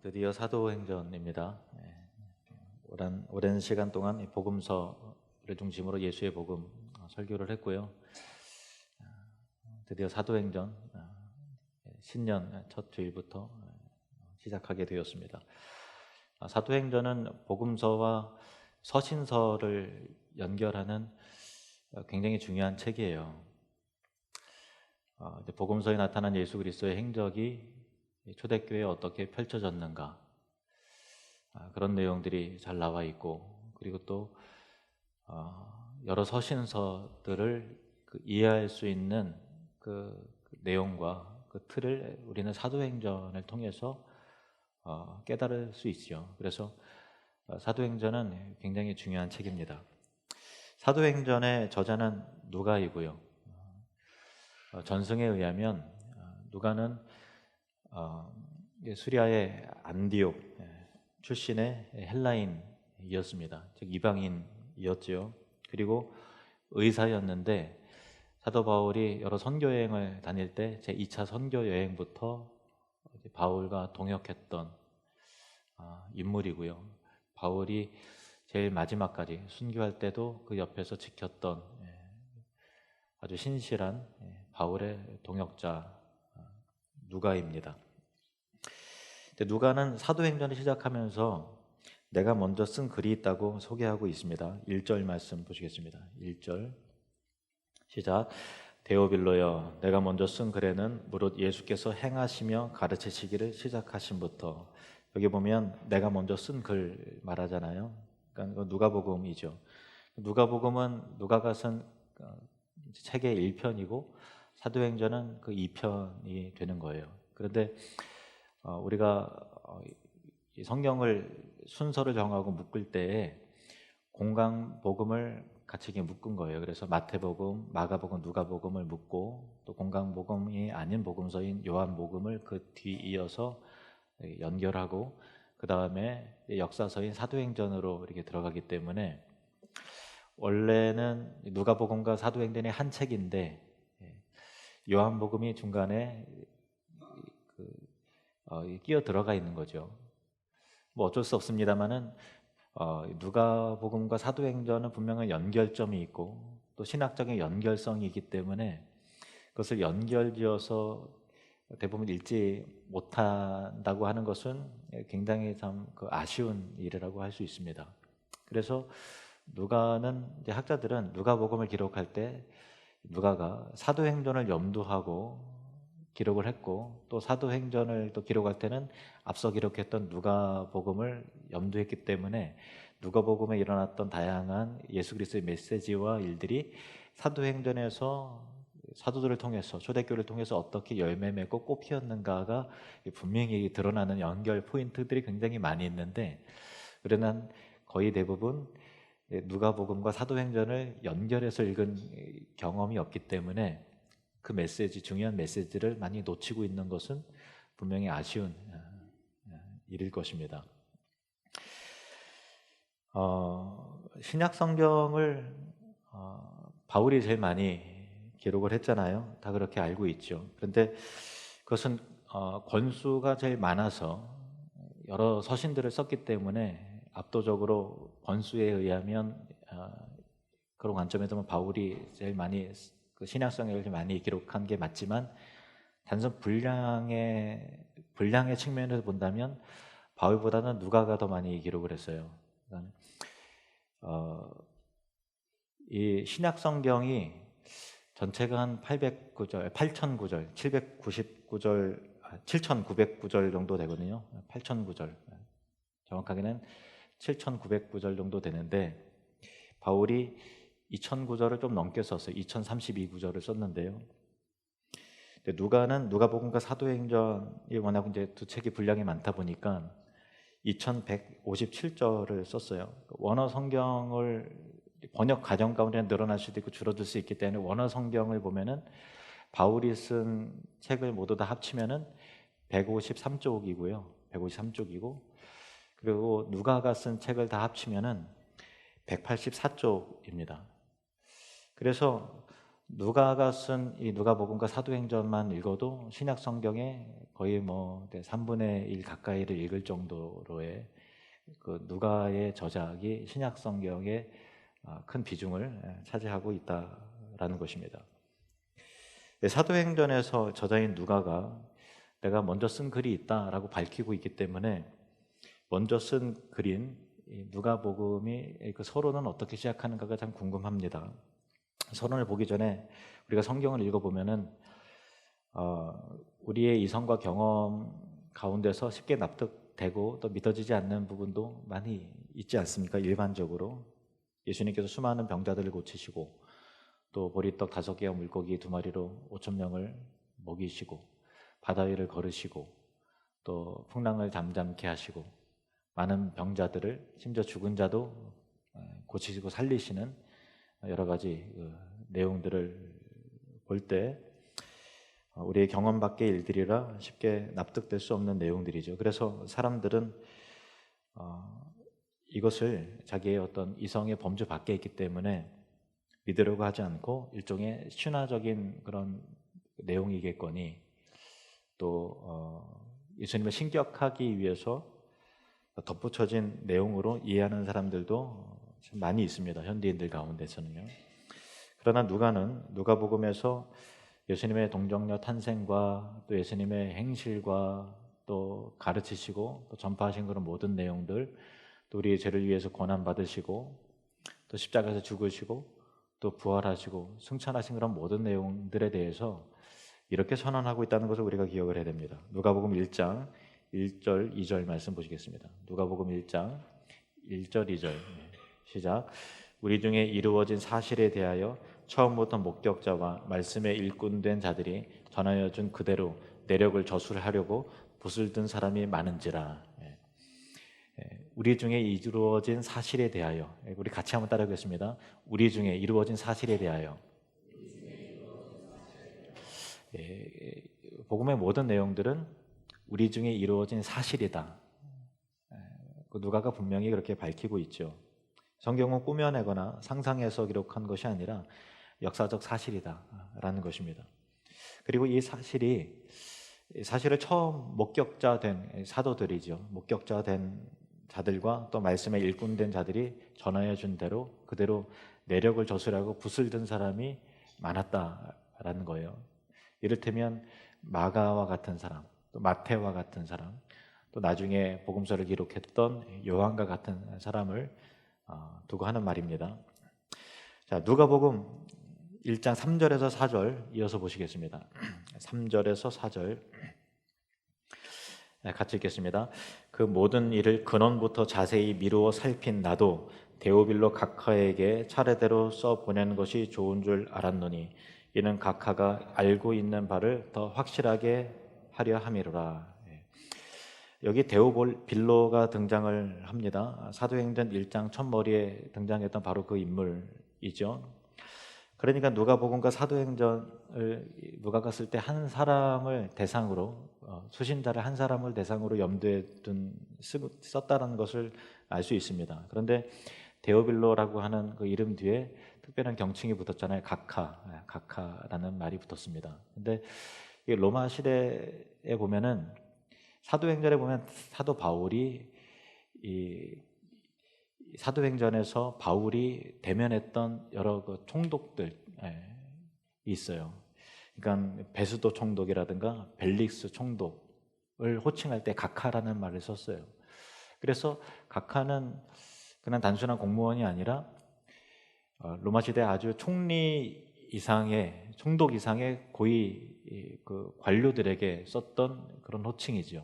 드디어 사도행전입니다. 오랜 시간 동안 이 복음서를 중심으로 예수의 복음 설교를 했고요. 드디어 사도행전 신년 첫 주일부터 시작하게 되었습니다. 사도행전은 복음서와 서신서를 연결하는 굉장히 중요한 책이에요. 복음서에 나타난 예수 그리스도의 행적이 초대교회에 어떻게 펼쳐졌는가, 그런 내용들이 잘 나와 있고, 그리고 또 여러 서신서들을 이해할 수 있는 그 내용과 그 틀을 우리는 사도행전을 통해서 깨달을 수 있죠. 그래서 사도행전은 굉장히 중요한 책입니다. 사도행전의 저자는 누가이고요. 전승에 의하면 누가는 수리아의 안디옥 출신의 헬라인이었습니다. 즉 이방인이었죠. 그리고 의사였는데 사도 바울이 여러 선교 여행을 다닐 때 제2차 선교 여행부터 바울과 동역했던 인물이고요. 바울이 제일 마지막까지 순교할 때도 그 옆에서 지켰던 아주 신실한 바울의 동역자 누가입니다. 누가는 사도행전을 시작하면서 내가 먼저 쓴 글이 있다고 소개하고 있습니다. 1절 말씀 보시겠습니다. 1절 시작. 데오빌로여, 내가 먼저 쓴 글에는 무릇 예수께서 행하시며 가르치시기를 시작하심부터. 여기 보면 내가 먼저 쓴 글 말하잖아요. 그러니까 누가복음이죠. 누가복음은 누가가 쓴 책의 1편이고 사도행전은 그 2편이 되는 거예요. 그런데 우리가 이 성경을 순서를 정하고 묶을 때에 공강복음을 같이 이렇게 묶은 거예요. 그래서 마태복음, 마가복음, 누가복음을 묶고 또 공강복음이 아닌 복음서인 요한복음을 그 뒤이어서 연결하고 그 다음에 역사서인 사도행전으로 이렇게 들어가기 때문에 원래는 누가복음과 사도행전이 한 책인데 요한복음이 중간에 끼어 들어가 있는 거죠. 뭐 어쩔 수 없습니다만은 누가복음과 사도행전은 분명한 연결점이 있고 또 신학적인 연결성이 있기 때문에 그것을 연결지어서 대부분 읽지 못한다고 하는 것은 굉장히 참 아쉬운 일이라고 할 수 있습니다. 그래서 누가는 이제 학자들은 누가복음을 기록할 때 누가가 사도행전을 염두하고 기록을 했고 또 사도행전을 또 기록할 때는 앞서 기록했던 누가복음을 염두했기 때문에 누가복음에 일어났던 다양한 예수 그리스도의 메시지와 일들이 사도행전에서 사도들을 통해서 초대교회를 통해서 어떻게 열매 맺고 꽃 피었는가가 분명히 드러나는 연결 포인트들이 굉장히 많이 있는데 우리는 거의 대부분 누가복음과 사도행전을 연결해서 읽은 경험이 없기 때문에 그 메시지, 중요한 메시지를 많이 놓치고 있는 것은 분명히 아쉬운 일일 것입니다. 신약 성경을 바울이 제일 많이 기록을 했잖아요. 다 그렇게 알고 있죠. 그런데 그것은 권수가 제일 많아서 여러 서신들을 썼기 때문에 압도적으로 권수에 의하면 그런 관점에서 보면 바울이 제일 많이 그 신약성경을 많이 기록한 게 맞지만 단순 분량의 측면에서 본다면 바울보다는 누가가 더 많이 기록을 했어요. 이 신약성경이 전체가 한 800구절, 8,000구절, 799절, 7,900구절 정도 되거든요. 8,000구절. 정확하게는 7,900구절 정도 되는데 바울이 2,000구절을 좀 넘게 썼어요. 2,032구절을 썼는데요. 누가는 누가복음과 사도행전이 워낙 이제 두 책이 분량이 많다 보니까 2,157절을 썼어요. 원어 성경을 번역 과정 가운데 늘어날 수도 있고 줄어들 수 있기 때문에 원어 성경을 보면은 바울이 쓴 책을 모두 다 합치면은 153쪽이고요. 153쪽이고 그리고 누가가 쓴 책을 다 합치면은 184쪽입니다. 그래서 누가가 쓴 이 누가복음과 사도행전만 읽어도 신약 성경에 거의 뭐 3분의 1 가까이를 읽을 정도로의 그 누가의 저작이 신약 성경에 큰 비중을 차지하고 있다라는 것입니다. 사도행전에서 저자인 누가가 내가 먼저 쓴 글이 있다라고 밝히고 있기 때문에 먼저 쓴 글인 누가복음이 그 서론은 어떻게 시작하는가가 참 궁금합니다. 서론을 보기 전에 우리가 성경을 읽어보면은 우리의 이성과 경험 가운데서 쉽게 납득되고 또 믿어지지 않는 부분도 많이 있지 않습니까? 일반적으로 예수님께서 수많은 병자들을 고치시고 또 보리떡 5개와 물고기 2마리로 5,000명을 먹이시고 바다 위를 걸으시고 또 풍랑을 잠잠케 하시고 많은 병자들을 심지어 죽은 자도 고치시고 살리시는 여러 가지 내용들을 볼 때 우리의 경험 밖의 일들이라 쉽게 납득될 수 없는 내용들이죠. 그래서 사람들은 이것을 자기의 어떤 이성의 범주 밖에 있기 때문에 믿으려고 하지 않고 일종의 신화적인 그런 내용이겠거니 또 예수님을 신격하기 위해서 덧붙여진 내용으로 이해하는 사람들도 참 많이 있습니다. 현대인들 가운데서는요. 그러나 누가복음에서 예수님의 동정녀 탄생과 또 예수님의 행실과 또 가르치시고 또 전파하신 그런 모든 내용들, 또 우리의 죄를 위해서 고난 받으시고 또 십자가에서 죽으시고 또 부활하시고 승천하신 그런 모든 내용들에 대해서 이렇게 선언하고 있다는 것을 우리가 기억을 해야 됩니다. 누가복음 1장 1절 2절 말씀 보시겠습니다. 누가복음 1장 1절 2절 시작. 우리 중에 이루어진 사실에 대하여 처음부터 목격자와 말씀에 일꾼된 자들이 전하여 준 그대로 내력을 저술하려고 붓을 든 사람이 많은지라. 우리 중에 이루어진 사실에 대하여, 우리 같이 한번 따라하겠습니다. 우리 중에 이루어진 사실에 대하여. 복음의 모든 내용들은 우리 중에 이루어진 사실이다. 누가가 분명히 그렇게 밝히고 있죠. 성경은 꾸며내거나 상상해서 기록한 것이 아니라 역사적 사실이다라는 것입니다. 그리고 이 사실을 처음 목격자 된 사도들이죠. 목격자 된 자들과 또 말씀에 일꾼된 자들이 전하여 준 대로 그대로 내력을 저술하고 붓을 든 사람이 많았다라는 거예요. 이를테면 마가와 같은 사람, 또 마태와 같은 사람, 또 나중에 복음서를 기록했던 요한과 같은 사람을 두고 하는 말입니다. 자, 누가복음 1장 3절에서 4절 이어서 보시겠습니다. 3절에서 4절 같이 읽겠습니다. 그 모든 일을 근원부터 자세히 미루어 살핀 나도 데오빌로 각하에게 차례대로 써보내는 것이 좋은 줄 알았노니 이는 각하가 알고 있는 바를 더 확실하게 하려 함이로라. 여기 데오빌로가 등장을 합니다. 사도행전 1장 첫머리에 등장했던 바로 그 인물이죠. 그러니까 누가복음과 사도행전을 누가가 쓸 때 한 사람을 대상으로 수신자를 한 사람을 대상으로 염두에 둔 썼다는 것을 알 수 있습니다. 그런데 데오빌로라고 하는 그 이름 뒤에 특별한 경칭이 붙었잖아요. 각하라는 말이 붙었습니다. 근데 이 로마 시대에 보면은 사도행전에 보면 사도 바울이 이 사도행전에서 바울이 대면했던 여러 그 총독들이 있어요. 그러니까 베스도 총독이라든가 벨릭스 총독을 호칭할 때 각하라는 말을 썼어요. 그래서 각하는 그냥 단순한 공무원이 아니라 로마 시대 아주 총리 이상의 총독 이상의 고위 그 관료들에게 썼던 그런 호칭이죠.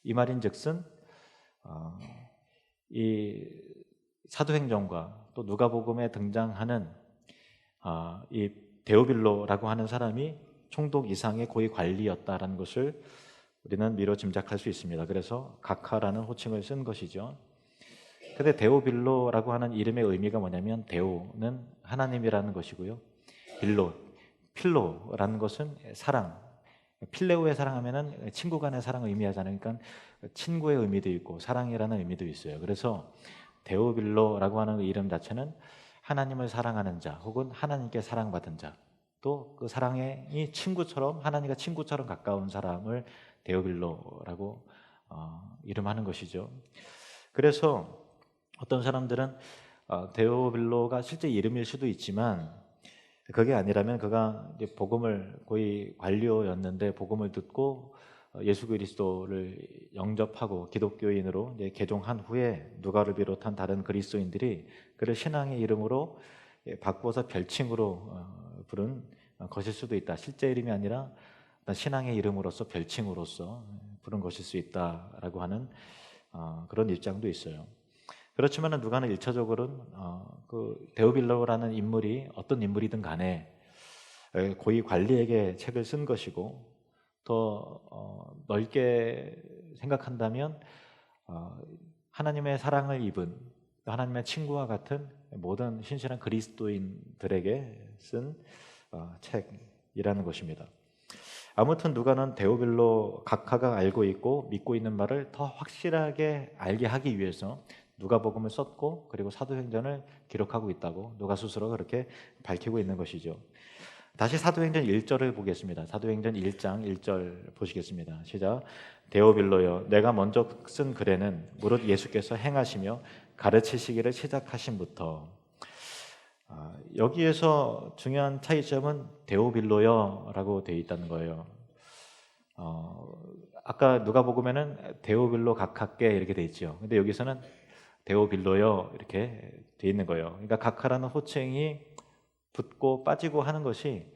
이 말인즉슨 이 사도행전과 또 누가복음에 등장하는 이 데오빌로라고 하는 사람이 총독 이상의 고위 관리였다라는 것을 우리는 미뤄 짐작할 수 있습니다. 그래서 각하라는 호칭을 쓴 것이죠. 근데 데오빌로라고 하는 이름의 의미가 뭐냐면 데오는 하나님이라는 것이고요. 필로라는 것은 사랑, 필레오의 사랑하면은 친구 간의 사랑을 의미하잖아요. 그러니까 친구의 의미도 있고 사랑이라는 의미도 있어요. 그래서 데오빌로라고 하는 그 이름 자체는 하나님을 사랑하는 자 혹은 하나님께 사랑받은 자, 또 그 사랑이 친구처럼 하나님과 친구처럼 가까운 사람을 데오빌로라고 이름하는 것이죠. 그래서 어떤 사람들은 데오빌로가 실제 이름일 수도 있지만 그게 아니라면 그가 이제 복음을 고위 관료였는데 복음을 듣고 예수 그리스도를 영접하고 기독교인으로 이제 개종한 후에 누가를 비롯한 다른 그리스도인들이 그를 신앙의 이름으로 바꾸어서 별칭으로 부른 것일 수도 있다. 실제 이름이 아니라 신앙의 이름으로서 별칭으로서 부른 것일 수 있다라고 하는 그런 입장도 있어요. 그렇지만 누가는 일차적으로는 그 데오빌로라는 인물이 어떤 인물이든 간에 고위 관리에게 책을 쓴 것이고, 더 넓게 생각한다면 하나님의 사랑을 입은 하나님의 친구와 같은 모든 신실한 그리스도인들에게 쓴 책이라는 것입니다. 아무튼 누가는 데오빌로 각하가 알고 있고 믿고 있는 바를 더 확실하게 알게 하기 위해서 누가복음을 썼고, 그리고 사도행전을 기록하고 있다고 누가 스스로 그렇게 밝히고 있는 것이죠. 다시 사도행전 1절을 보겠습니다. 사도행전 1장 1절 보시겠습니다. 시작. 데오빌로여, 내가 먼저 쓴 글에는 무릇 예수께서 행하시며 가르치시기를 시작하신부터. 여기에서 중요한 차이점은 데오빌로여라고 되어 있다는 거예요. 아까 누가복음에는 데오빌로 각하께 이렇게 되어 있죠. 근데 여기서는 데오빌로여 이렇게 되어 있는 거예요. 그러니까 각하라는 호칭이 붙고 빠지고 하는 것이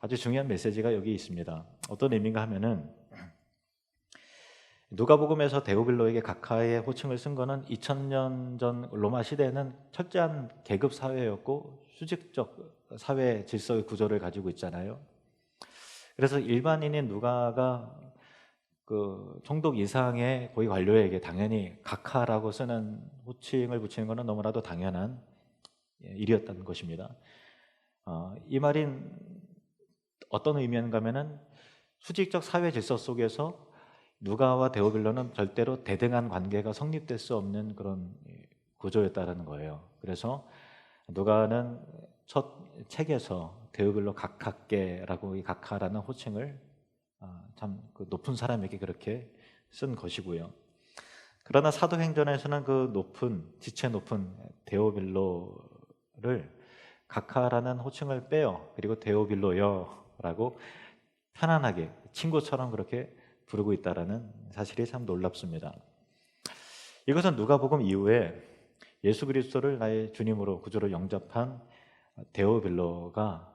아주 중요한 메시지가 여기 있습니다. 어떤 의미인가 하면은 누가복음에서 데오빌로에게 각하의 호칭을 쓴 거는 2000년 전 로마 시대에는 철저한 계급 사회였고 수직적 사회 질서의 구조를 가지고 있잖아요. 그래서 일반인인 누가가 그 총독 이상의 고위 관료에게 당연히 각하라고 쓰는 호칭을 붙이는 것은 너무나도 당연한 일이었다는 것입니다. 이 말인 어떤 의미인가 하면은 수직적 사회 질서 속에서 누가와 데오빌로는 절대로 대등한 관계가 성립될 수 없는 그런 구조였다라는 거예요. 그래서 누가는 첫 책에서 데오빌로 각하께라고 이 각하라는 호칭을 참 그 높은 사람에게 그렇게 쓴 것이고요. 그러나 사도행전에서는 그 높은 지체 높은 데오빌로를 각하라는 호칭을 빼요. 그리고 데오빌로여라고 편안하게 친구처럼 그렇게 부르고 있다라는 사실이 참 놀랍습니다. 이것은 누가복음 이후에 예수 그리스도를 나의 주님으로 구주로 영접한 데오빌로가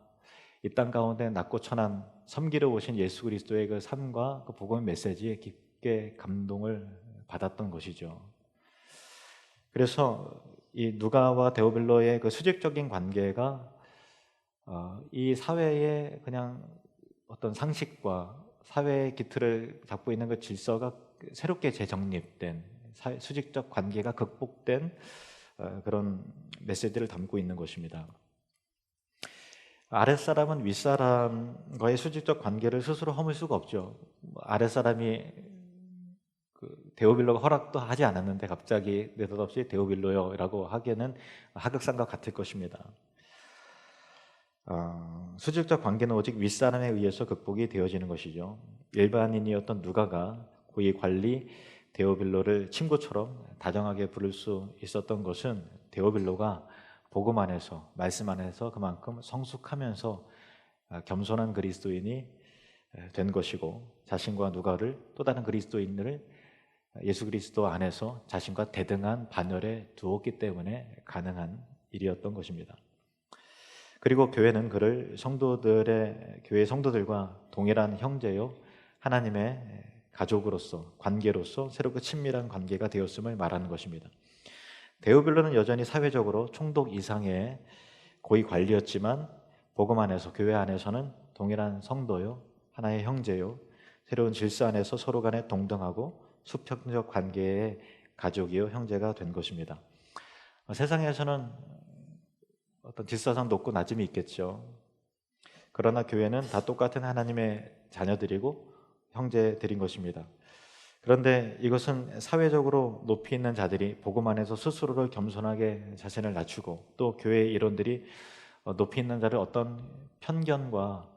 이 땅 가운데 낮고 천한 섬기러 오신 예수 그리스도의 그 삶과 그 복음의 메시지에 깊게 감동을 받았던 것이죠. 그래서 이 누가와 데오빌로의 그 수직적인 관계가 이 사회의 그냥 어떤 상식과 사회의 기틀을 잡고 있는 그 질서가 새롭게 재정립된 수직적 관계가 극복된 그런 메시지를 담고 있는 것입니다. 아랫사람은 윗사람과의 수직적 관계를 스스로 허물 수가 없죠. 아랫사람이 데오빌로가 허락도 하지 않았는데 갑자기 느닷없이 데오빌로요라고 하기에는 하극상과 같을 것입니다. 수직적 관계는 오직 윗사람에 의해서 극복이 되어지는 것이죠. 일반인이었던 누가가 고위 관리 데오빌로를 친구처럼 다정하게 부를 수 있었던 것은 데오빌로가 복음 안에서 말씀 안에서 그만큼 성숙하면서 겸손한 그리스도인이 된 것이고, 자신과 누가를 또 다른 그리스도인들을 예수 그리스도 안에서 자신과 대등한 반열에 두었기 때문에 가능한 일이었던 것입니다. 그리고 교회는 그를 교회 성도들과 동일한 형제요 하나님의 가족으로서 관계로서 새롭고 친밀한 관계가 되었음을 말하는 것입니다. 데오빌로는 여전히 사회적으로 총독 이상의 고위 관리였지만 복음 안에서 교회 안에서는 동일한 성도요 하나의 형제요 새로운 질서 안에서 서로 간에 동등하고 수평적 관계의 가족이요 형제가 된 것입니다. 세상에서는 어떤 질서상 높고 낮음이 있겠죠. 그러나 교회는 다 똑같은 하나님의 자녀들이고 형제들인 것입니다. 그런데 이것은 사회적으로 높이 있는 자들이 복음 안에서 스스로를 겸손하게 자신을 낮추고 또 교회 일원들이 높이 있는 자를 어떤 편견과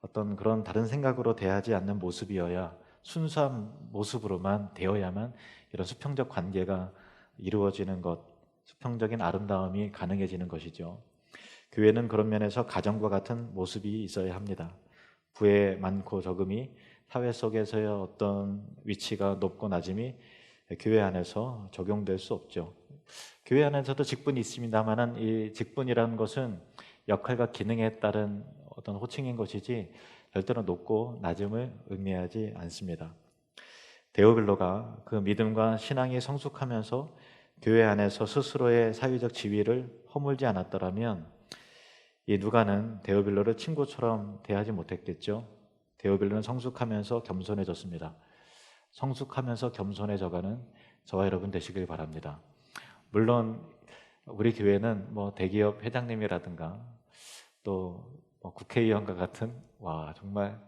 어떤 그런 다른 생각으로 대하지 않는 모습이어야 순수한 모습으로만 되어야만 이런 수평적 관계가 이루어지는 것, 수평적인 아름다움이 가능해지는 것이죠. 교회는 그런 면에서 가정과 같은 모습이 있어야 합니다. 부의 많고 적음이 사회 속에서의 어떤 위치가 높고 낮음이 교회 안에서 적용될 수 없죠. 교회 안에서도 직분이 있습니다만은 이 직분이라는 것은 역할과 기능에 따른 어떤 호칭인 것이지 절대로 높고 낮음을 의미하지 않습니다. 데오빌로가 그 믿음과 신앙이 성숙하면서 교회 안에서 스스로의 사회적 지위를 허물지 않았더라면 이 누가는 데오빌로를 친구처럼 대하지 못했겠죠. 데오빌로는 성숙하면서 겸손해졌습니다. 성숙하면서 겸손해져가는 저와 여러분 되시길 바랍니다. 물론 우리 교회는 뭐 대기업 회장님이라든가 또 국회의원과 같은 정말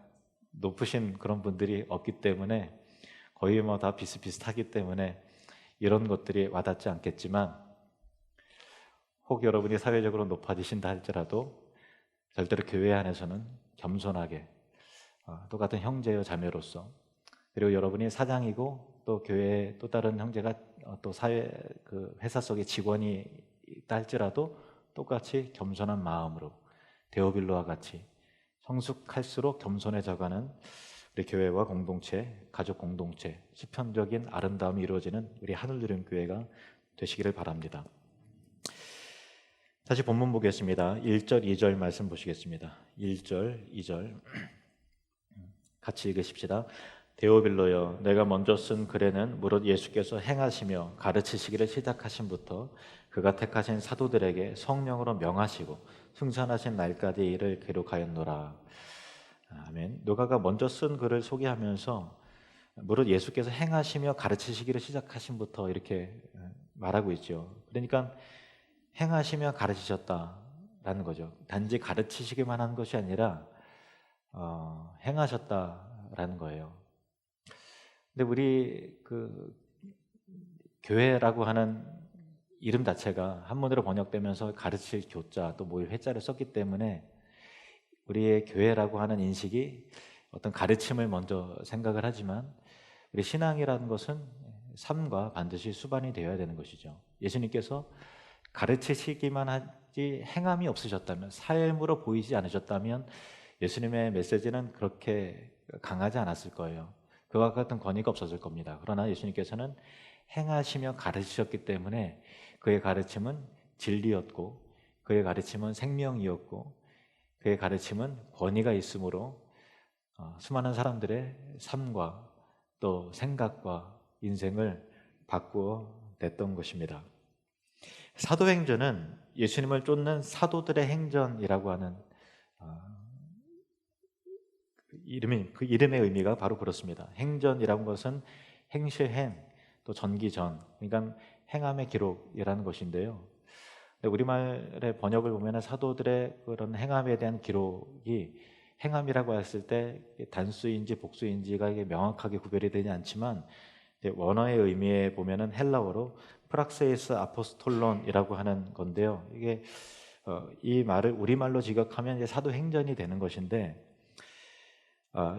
높으신 그런 분들이 없기 때문에 거의 뭐 다 비슷비슷하기 때문에 이런 것들이 와닿지 않겠지만 혹 여러분이 사회적으로 높아지신다 할지라도 절대로 교회 안에서는 겸손하게 똑같은 형제여 자매로서 그리고 여러분이 사장이고 또 교회에 또 다른 형제가 또 사회 그 회사 속의 직원이 있다 할지라도 똑같이 겸손한 마음으로 데오빌로와 같이 성숙할수록 겸손해져가는 우리 교회와 공동체, 가족 공동체, 수평적인 아름다움이 이루어지는 우리 하늘누림 교회가 되시기를 바랍니다. 다시 본문 보겠습니다. 1절, 2절 말씀 보시겠습니다. 1절, 2절 같이 읽으십시다. 데오빌로여, 내가 먼저 쓴 글에는 무릇 예수께서 행하시며 가르치시기를 시작하신부터 그가 택하신 사도들에게 성령으로 명하시고 승천하신 날까지 이를 기록하였노라. 아멘. 누가가 먼저 쓴 글을 소개하면서 무릇 예수께서 행하시며 가르치시기를 시작하신부터 이렇게 말하고 있죠. 그러니까 행하시며 가르치셨다라는 거죠. 단지 가르치시기만 한 것이 아니라 행하셨다라는 거예요. 근데 우리 그 교회라고 하는 이름 자체가 한문으로 번역되면서 가르칠 교자 또 모일 회자를 썼기 때문에 우리의 교회라고 하는 인식이 어떤 가르침을 먼저 생각을 하지만 우리 신앙이라는 것은 삶과 반드시 수반이 되어야 되는 것이죠. 예수님께서 가르치시기만 하지 행함이 없으셨다면, 삶으로 보이지 않으셨다면 예수님의 메시지는 그렇게 강하지 않았을 거예요. 그와 같은 권위가 없었을 겁니다. 그러나 예수님께서는 행하시며 가르치셨기 때문에 그의 가르침은 진리였고 그의 가르침은 생명이었고 그의 가르침은 권위가 있으므로 수많은 사람들의 삶과 또 생각과 인생을 바꾸어 냈던 것입니다. 사도행전은 예수님을 쫓는 사도들의 행전이라고 하는 그 이름의 의미가 바로 그렇습니다. 행전이라는 것은 행실행 또 전기전, 그러니까 행함의 기록이라는 것인데요. 우리말의 번역을 보면 사도들의 그런 행함에 대한 기록이 행함이라고 했을 때 단수인지 복수인지가 이게 명확하게 구별이 되지 않지만 원어의 의미에 보면은 헬라어로 프락세이스 아포스톨론이라고 하는 건데요. 이게 이 말을 우리말로 직역하면 이제 사도행전이 되는 것인데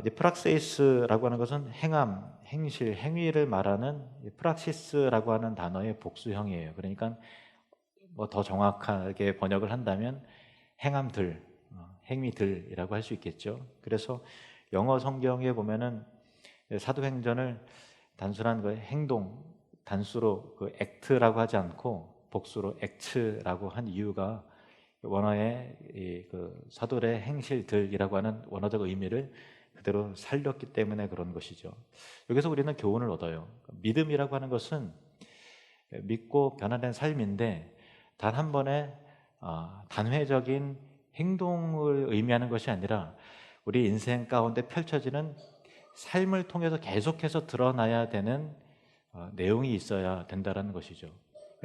이제 프락세이스라고 하는 것은 행함, 행실, 행위를 말하는 프락시스라고 하는 단어의 복수형이에요. 그러니까 뭐 더 정확하게 번역을 한다면 행함들, 행위들이라고 할 수 있겠죠. 그래서 영어 성경에 보면은 사도행전을 단순한 그 행동, 단수로 그 act라고 하지 않고 복수로 act라고 한 이유가 원어의 그 사도의 행실들이라고 하는 원어적 의미를 그대로 살렸기 때문에 그런 것이죠. 여기서 우리는 교훈을 얻어요. 믿음이라고 하는 것은 믿고 변화된 삶인데 단 한 번의 단회적인 행동을 의미하는 것이 아니라 우리 인생 가운데 펼쳐지는 삶을 통해서 계속해서 드러나야 되는 내용이 있어야 된다는 것이죠.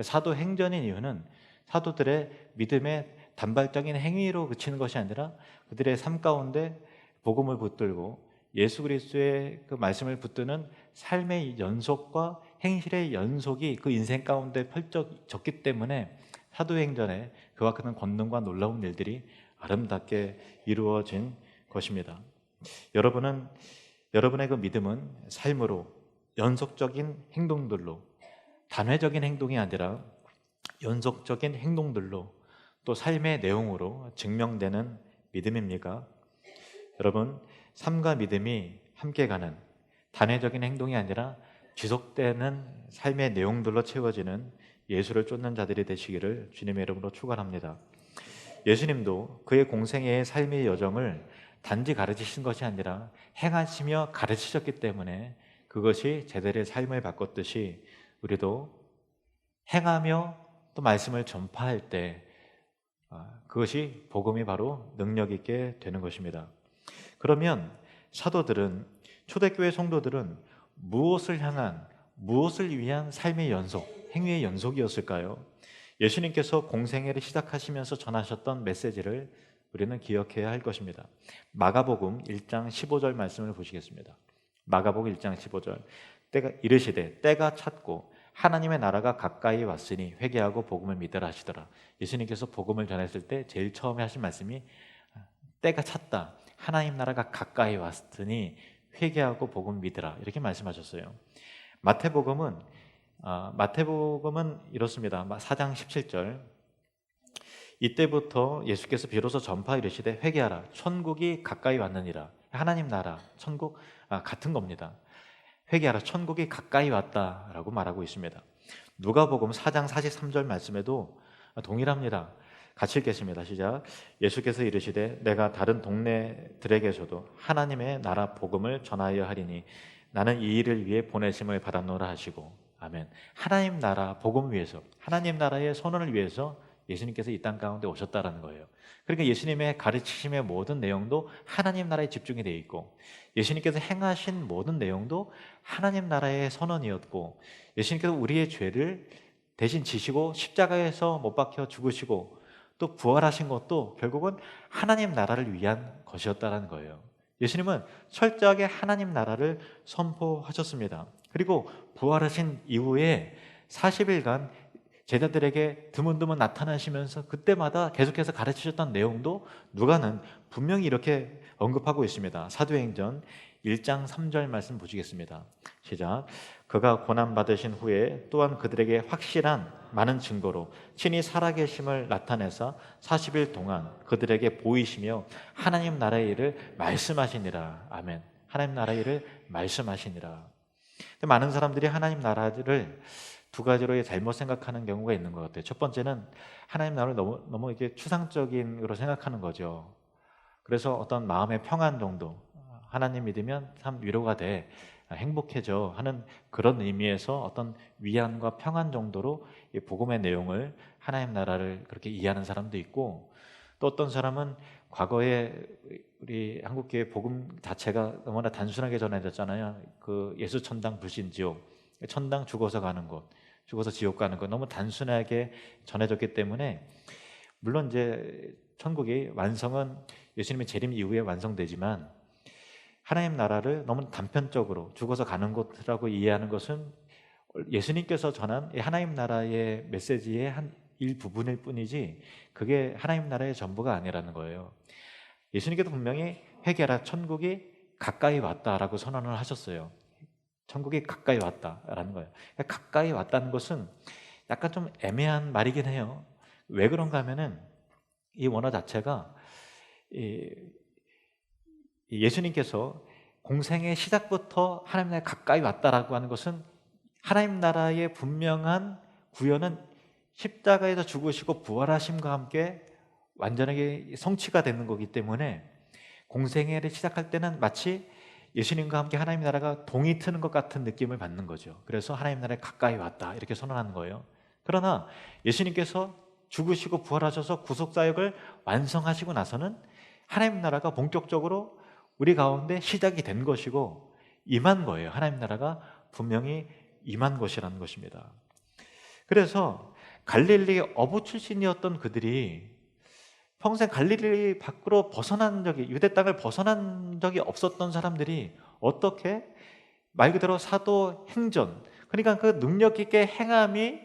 사도행전인 이유는 사도들의 믿음의 단발적인 행위로 그치는 것이 아니라 그들의 삶 가운데 복음을 붙들고 예수 그리스도의 그 말씀을 붙드는 삶의 연속과 행실의 연속이 그 인생 가운데 펼쳐졌기 때문에 사도행전에 그와 같은 권능과 놀라운 일들이 아름답게 이루어진 것입니다. 여러분의 그 믿음은 삶으로, 연속적인 행동들로, 단회적인 행동이 아니라 연속적인 행동들로, 또 삶의 내용으로 증명되는 믿음입니까? 여러분, 삶과 믿음이 함께 가는 단회적인 행동이 아니라 지속되는 삶의 내용들로 채워지는 예수를 쫓는 자들이 되시기를 주님의 이름으로 축원합니다. 예수님도 그의 공생애의 삶의 여정을 단지 가르치신 것이 아니라 행하시며 가르치셨기 때문에 그것이 제자들의 삶을 바꿨듯이 우리도 행하며 또 말씀을 전파할 때 그것이 복음이 바로 능력 있게 되는 것입니다. 그러면 사도들은, 초대교회 성도들은 무엇을 향한, 무엇을 위한 삶의 연속, 행위의 연속이었을까요? 예수님께서 공생애를 시작하시면서 전하셨던 메시지를 우리는 기억해야 할 것입니다. 마가복음 1장 15절 말씀을 보시겠습니다. 마가복음 1장 15절. 이르시되 때가 찼고 하나님의 나라가 가까이 왔으니 회개하고 복음을 믿으라 하시더라. 예수님께서 복음을 전했을 때 제일 처음에 하신 말씀이 때가 찼다, 하나님 나라가 가까이 왔으니 회개하고 복음 믿으라, 이렇게 말씀하셨어요. 마태복음은 이렇습니다. 4장 17절. 이때부터 예수께서 비로소 전파 이르시되 회개하라, 천국이 가까이 왔느니라. 하나님 나라, 천국 같은 겁니다. 회개하라, 천국이 가까이 왔다라고 말하고 있습니다. 누가복음 4장 43절 말씀에도 동일합니다. 같이 읽겠습니다. 시작. 예수께서 이르시되 내가 다른 동네들에게서도 하나님의 나라 복음을 전하여 하리니 나는 이 일을 위해 보내심을 받았노라 하시고. 아멘. 하나님 나라 복음 위해서, 하나님 나라의 선언을 위해서 예수님께서 이 땅 가운데 오셨다라는 거예요. 그러니까 예수님의 가르치심의 모든 내용도 하나님 나라에 집중이 되어 있고, 예수님께서 행하신 모든 내용도 하나님 나라의 선언이었고, 예수님께서 우리의 죄를 대신 지시고 십자가에서 못 박혀 죽으시고 또 부활하신 것도 결국은 하나님 나라를 위한 것이었다는 거예요. 예수님은 철저하게 하나님 나라를 선포하셨습니다. 그리고 부활하신 이후에 40일간 제자들에게 드문드문 나타나시면서 그때마다 계속해서 가르치셨던 내용도 누가는 분명히 이렇게 언급하고 있습니다. 사도행전 1장 3절 말씀 보시겠습니다. 시작. 그가 고난받으신 후에 또한 그들에게 확실한 많은 증거로 친히 살아계심을 나타내사 40일 동안 그들에게 보이시며 하나님 나라의 일을 말씀하시니라. 아멘. 하나님 나라의 일을 말씀하시니라. 많은 사람들이 하나님 나라를 두 가지로 잘못 생각하는 경우가 있는 것 같아요. 첫 번째는 하나님 나라를 너무 이게 추상적인 으로 생각하는 거죠. 그래서 어떤 마음의 평안 정도, 하나님 믿으면 참 위로가 돼, 행복해져 하는 그런 의미에서 어떤 위안과 평안 정도로 이 복음의 내용을, 하나님 나라를 그렇게 이해하는 사람도 있고, 또 어떤 사람은 과거에 우리 한국교회 복음 자체가 너무나 단순하게 전해졌잖아요. 그 예수 천당 불신 지옥, 천당 죽어서 가는 곳, 죽어서 지옥 가는 것, 너무 단순하게 전해졌기 때문에, 물론 이제 천국이 완성은 예수님의 재림 이후에 완성되지만 하나님 나라를 너무 단편적으로 죽어서 가는 곳이라고 이해하는 것은 예수님께서 전한 하나님 나라의 메시지의 한 일부분일 뿐이지 그게 하나님 나라의 전부가 아니라는 거예요. 예수님께서 분명히 회개하라, 천국이 가까이 왔다라고 선언을 하셨어요. 천국이 가까이 왔다라는 거예요. 가까이 왔다는 것은 약간 좀 애매한 말이긴 해요. 왜 그런가 하면은 이 원어 자체가 예수님께서 공생의 시작부터 하나님 나라에 가까이 왔다라고 하는 것은 하나님 나라의 분명한 구현은 십자가에서 죽으시고 부활하심과 함께 완전하게 성취가 되는 거기 때문에 공생애를 시작할 때는 마치 예수님과 함께 하나님 나라가 동이 트는 것 같은 느낌을 받는 거죠. 그래서 하나님 나라에 가까이 왔다 이렇게 선언하는 거예요. 그러나 예수님께서 죽으시고 부활하셔서 구속사역을 완성하시고 나서는 하나님 나라가 본격적으로 우리 가운데 시작이 된 것이고 임한 거예요. 하나님 나라가 분명히 임한 것이라는 것입니다. 그래서 갈릴리 어부 출신이었던 그들이 평생 갈릴리 밖으로 벗어난 적이, 유대 땅을 벗어난 적이 없었던 사람들이 어떻게 말 그대로 사도행전, 그러니까 그 능력 있게 행함이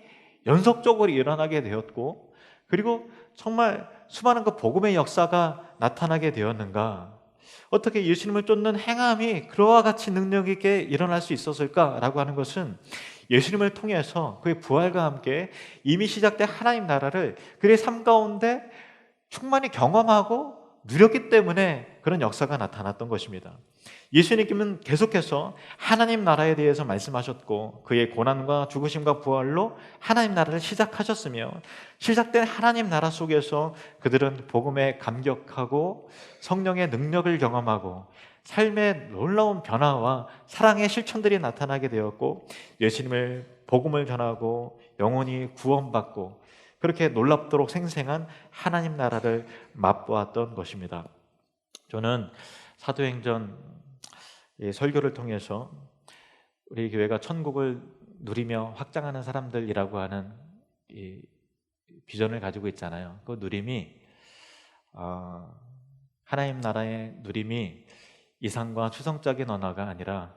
연속적으로 일어나게 되었고, 그리고 정말 수많은 그 복음의 역사가 나타나게 되었는가? 어떻게 예수님을 쫓는 행함이 그와 같이 능력 있게 일어날 수 있었을까라고 하는 것은 예수님을 통해서 그의 부활과 함께 이미 시작된 하나님 나라를 그의 삶 가운데 충만히 경험하고 누렸기 때문에 그런 역사가 나타났던 것입니다. 예수님께서는 계속해서 하나님 나라에 대해서 말씀하셨고, 그의 고난과 죽으심과 부활로 하나님 나라를 시작하셨으며, 시작된 하나님 나라 속에서 그들은 복음에 감격하고 성령의 능력을 경험하고 삶의 놀라운 변화와 사랑의 실천들이 나타나게 되었고, 예수님을 복음을 전하고 영혼이 구원받고 그렇게 놀랍도록 생생한 하나님 나라를 맛보았던 것입니다. 저는 사도행전 설교를 통해서 우리 교회가 천국을 누리며 확장하는 사람들이라고 하는 이 비전을 가지고 있잖아요. 그 누림이 하나님 나라의 누림이 이상과 추상적인 언어가 아니라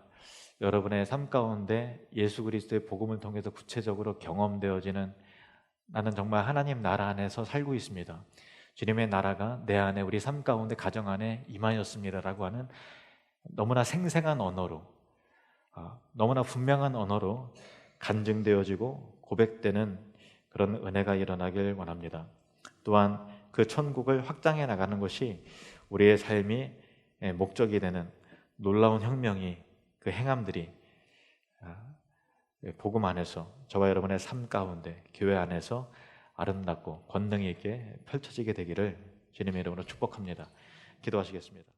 여러분의 삶 가운데 예수 그리스도의 복음을 통해서 구체적으로 경험되어지는, 나는 정말 하나님 나라 안에서 살고 있습니다, 주님의 나라가 내 안에, 우리 삶 가운데, 가정 안에 임하였습니다라고 하는 너무나 생생한 언어로, 너무나 분명한 언어로 간증되어지고 고백되는 그런 은혜가 일어나길 원합니다. 또한 그 천국을 확장해 나가는 것이 우리의 삶이 목적이 되는 놀라운 혁명이, 그 행함들이 복음 안에서 저와 여러분의 삶 가운데, 교회 안에서 아름답고 권능 있게 펼쳐지게 되기를 주님의 이름으로 축복합니다. 기도하시겠습니다.